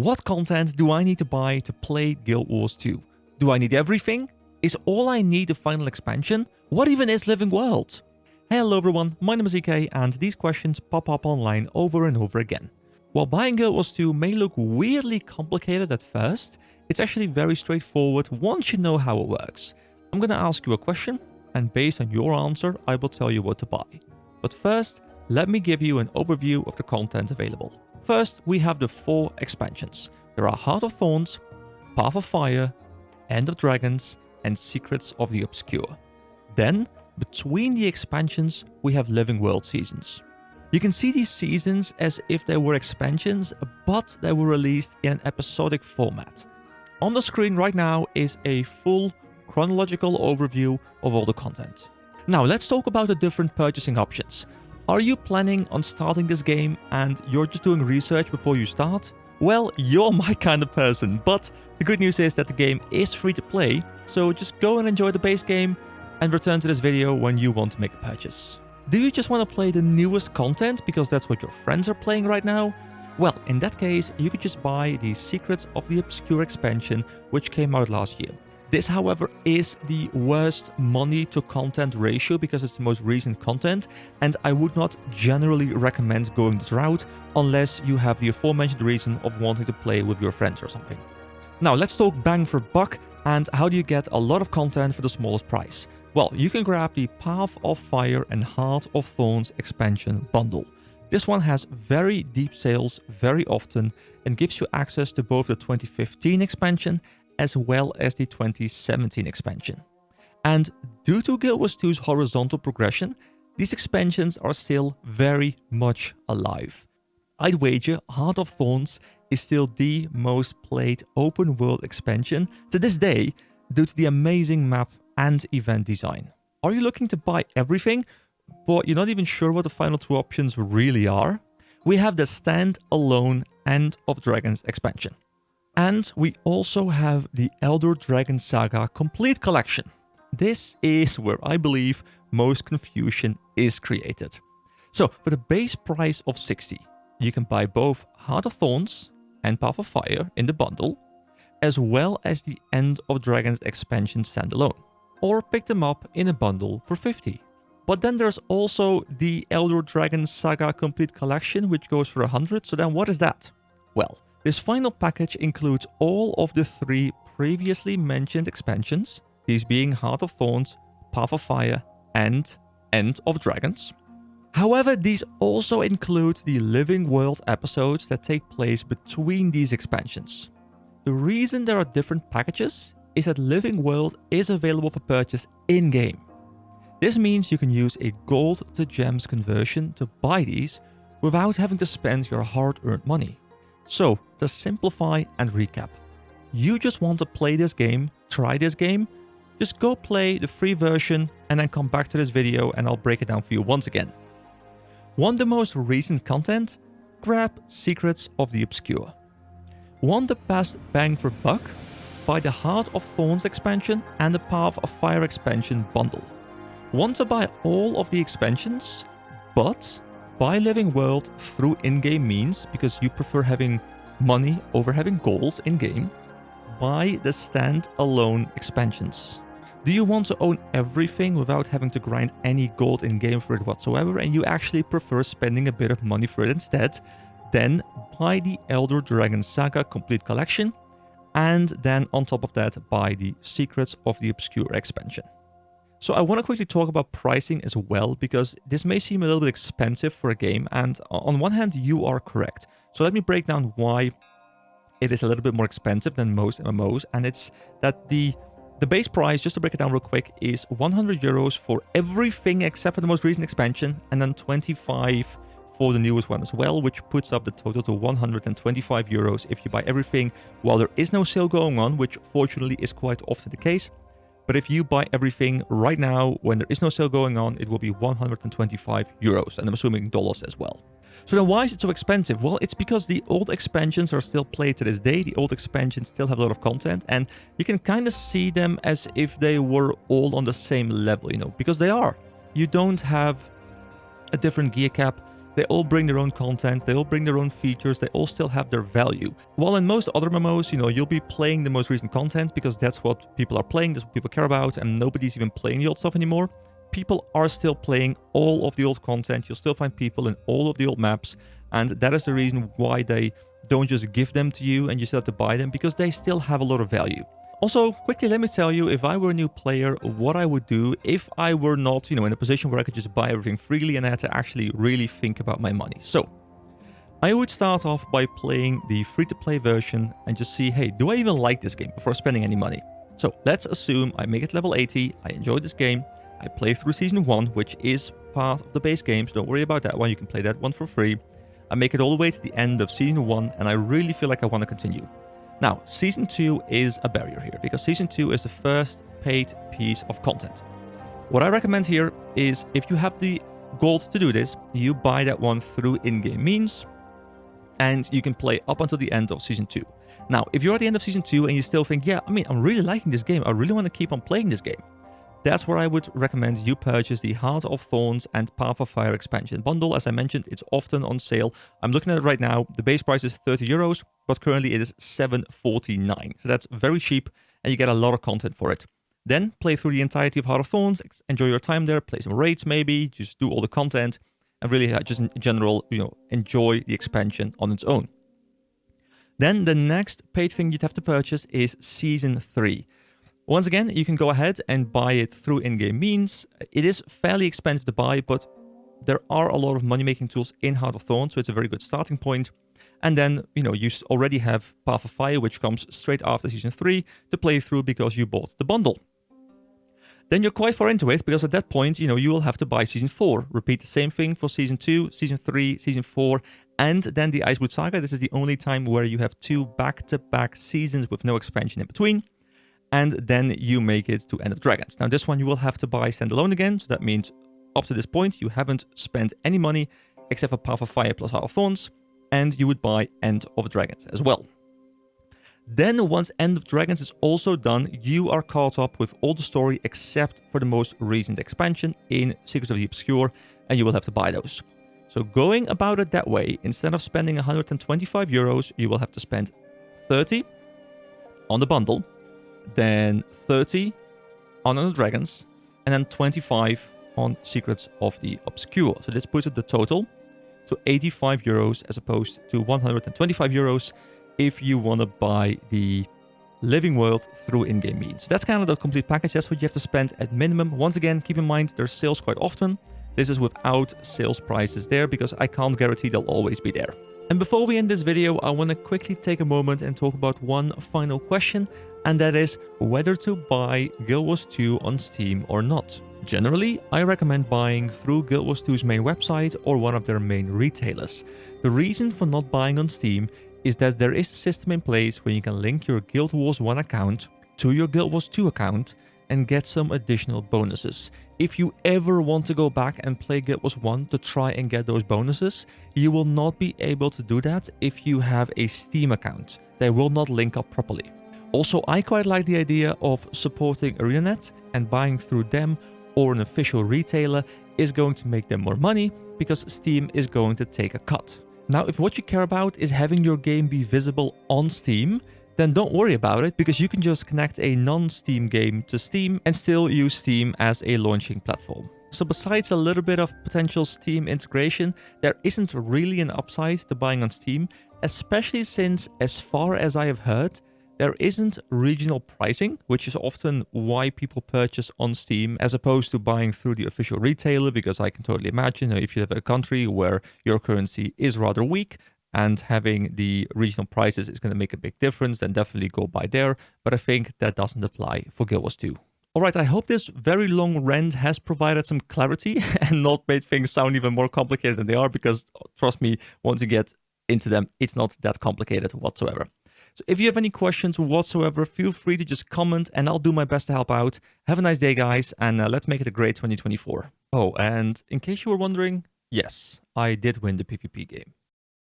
What content do I need to buy to play Guild Wars 2? Do I need everything? Is all I need the final expansion? What even is Living World? Hello everyone, my name is EK and these questions pop up online over and over again. While buying Guild Wars 2 may look weirdly complicated at first, it's actually very straightforward once you know how it works. I'm going to ask you a question, and based on your answer, I will tell you what to buy. But first, let me give you an overview of the content available. First, we have the 4 expansions. There are Heart of Thorns, Path of Fire, End of Dragons, and Secrets of the Obscure. Then, between the expansions, we have Living World seasons. You can see these seasons as if they were expansions, but they were released in an episodic format. On the screen right now is a full chronological overview of all the content. Now, let's talk about the different purchasing options. Are you planning on starting this game and you're just doing research before you start? Well, you're my kind of person, but the good news is that the game is free to play, so just go and enjoy the base game and return to this video when you want to make a purchase. Do you just want to play the newest content because that's what your friends are playing right now? Well, in that case, you could just buy the Secrets of the Obscure expansion, which came out last year. This, however, is the worst money to content ratio because it's the most recent content, and I would not generally recommend going this route unless you have the aforementioned reason of wanting to play with your friends or something. Now, let's talk bang for buck and how do you get a lot of content for the smallest price. Well, you can grab the Path of Fire and Heart of Thorns expansion bundle. This one has very deep sales very often and gives you access to both the 2015 expansion as well as the 2017 expansion. And due to Guild Wars 2's horizontal progression, these expansions are still very much alive. I'd wager Heart of Thorns is still the most played open world expansion to this day due to the amazing map and event design. Are you looking to buy everything, but you're not even sure what the final 2 options really are? We have the standalone End of Dragons expansion. And we also have the Elder Dragon Saga Complete Collection. This is where I believe most confusion is created. So, for the base price of 60, you can buy both Heart of Thorns and Path of Fire in the bundle, as well as the End of Dragons expansion standalone, or pick them up in a bundle for 50. But then there's also the Elder Dragon Saga Complete Collection, which goes for 100, so then what is that? Well, this final package includes all of the 3 previously mentioned expansions, these being Heart of Thorns, Path of Fire, and End of Dragons. However, these also include the Living World episodes that take place between these expansions. The reason there are different packages is that Living World is available for purchase in-game. This means you can use a gold to gems conversion to buy these without having to spend your hard-earned money. So, to simplify and recap, you just want to play this game, try this game, just go play the free version and then come back to this video and I'll break it down for you once again. Want the most recent content? Grab Secrets of the Obscure. Want the best bang for buck? Buy the Heart of Thorns expansion and the Path of Fire expansion bundle. Want to buy all of the expansions, but buy Living World through in-game means because you prefer having money over having gold in-game? Buy the stand-alone expansions. Do you want to own everything without having to grind any gold in-game for it whatsoever and you actually prefer spending a bit of money for it instead? Then buy the Elder Dragon Saga Complete Collection and then on top of that buy the Secrets of the Obscure expansion. So I want to quickly talk about pricing as well, because this may seem a little bit expensive for a game, and on one hand, you are correct. So let me break down why it is a little bit more expensive than most MMOs, and it's that the base price, just to break it down real quick, is 100 euros for everything except for the most recent expansion, and then 25 for the newest one as well, which puts up the total to 125 euros if you buy everything while there is no sale going on, which fortunately is quite often the case. But if you buy everything right now, when there is no sale going on, it will be 125 euros, and I'm assuming dollars as well. So then why is it so expensive? Well, it's because the old expansions are still played to this day. The old expansions still have a lot of content, and you can kind of see them as if they were all on the same level, because they are. You don't have a different gear cap. They all bring their own content, they all bring their own features, they all still have their value. While in most other MMOs, you'll be playing the most recent content because that's what people are playing, that's what people care about, and nobody's even playing the old stuff anymore. People are still playing all of the old content. You'll still find people in all of the old maps, and that is the reason why they don't just give them to you and you still have to buy them, because they still have a lot of value. Also, quickly, let me tell you, if I were a new player, what I would do if I were not, in a position where I could just buy everything freely and I had to actually really think about my money. So, I would start off by playing the free-to-play version and just see, hey, do I even like this game before spending any money? So, let's assume I make it level 80, I enjoy this game, I play through Season 1, which is part of the base game, so don't worry about that one, you can play that one for free. I make it all the way to the end of Season 1, and I really feel like I want to continue. Now, Season 2 is a barrier here, because Season 2 is the first paid piece of content. What I recommend here is, if you have the gold to do this, you buy that one through in-game means, and you can play up until the end of Season 2. Now, if you're at the end of Season 2 and you still think, yeah, I'm really liking this game, I really want to keep on playing this game, that's where I would recommend you purchase the Heart of Thorns and Path of Fire expansion bundle. As I mentioned, it's often on sale. I'm looking at it right now. The base price is 30 euros, but currently it is 7.49. So that's very cheap, and you get a lot of content for it. Then play through the entirety of Heart of Thorns, enjoy your time there, play some raids maybe, just do all the content, and really just in general, enjoy the expansion on its own. Then the next paid thing you'd have to purchase is Season 3. Once again, you can go ahead and buy it through in-game means. It is fairly expensive to buy, but there are a lot of money-making tools in Heart of Thorns, so it's a very good starting point. And then, you already have Path of Fire, which comes straight after Season 3 to play through because you bought the bundle. Then you're quite far into it, because at that point, you will have to buy Season 4. Repeat the same thing for Season 2, Season 3, Season 4, and then the Icewood Saga. This is the only time where you have 2 back-to-back seasons with no expansion in between. And then you make it to End of Dragons. Now, this one you will have to buy standalone again, so that means up to this point, you haven't spent any money except for Path of Fire plus Heart of Thorns, and you would buy End of Dragons as well. Then, once End of Dragons is also done, you are caught up with all the story except for the most recent expansion in Secrets of the Obscure, and you will have to buy those. So going about it that way, instead of spending 125 euros, you will have to spend 30 on the bundle, then 30 on End of Dragons, and then 25 on Secrets of the Obscure. So this puts up the total to 85 euros as opposed to 125 euros if you want to buy the Living World through in-game means. That's kind of the complete package. That's what you have to spend at minimum. Once again, keep in mind there's sales quite often. This is without sales prices there, because I can't guarantee they'll always be there. And before we end this video, I want to quickly take a moment and talk about one final question, and that is whether to buy Guild Wars 2 on Steam or not. Generally, I recommend buying through Guild Wars 2's main website or one of their main retailers. The reason for not buying on Steam is that there is a system in place where you can link your Guild Wars 1 account to your Guild Wars 2 account and get some additional bonuses. If you ever want to go back and play Guild Wars 1 to try and get those bonuses, you will not be able to do that if you have a Steam account. They will not link up properly. Also, I quite like the idea of supporting ArenaNet, and buying through them or an official retailer is going to make them more money because Steam is going to take a cut. Now, if what you care about is having your game be visible on Steam, then don't worry about it, because you can just connect a non-Steam game to Steam and still use Steam as a launching platform. So besides a little bit of potential Steam integration, there isn't really an upside to buying on Steam, especially since, as far as I have heard, there isn't regional pricing, which is often why people purchase on Steam as opposed to buying through the official retailer, because I can totally imagine if you have a country where your currency is rather weak and having the regional prices is going to make a big difference, then definitely go buy there. But I think that doesn't apply for Guild Wars 2. Alright, I hope this very long rant has provided some clarity and not made things sound even more complicated than they are, because trust me, once you get into them, it's not that complicated whatsoever. So if you have any questions whatsoever, feel free to just comment and I'll do my best to help out. Have a nice day, guys, and let's make it a great 2024. Oh, and in case you were wondering, yes, I did win the PvP game.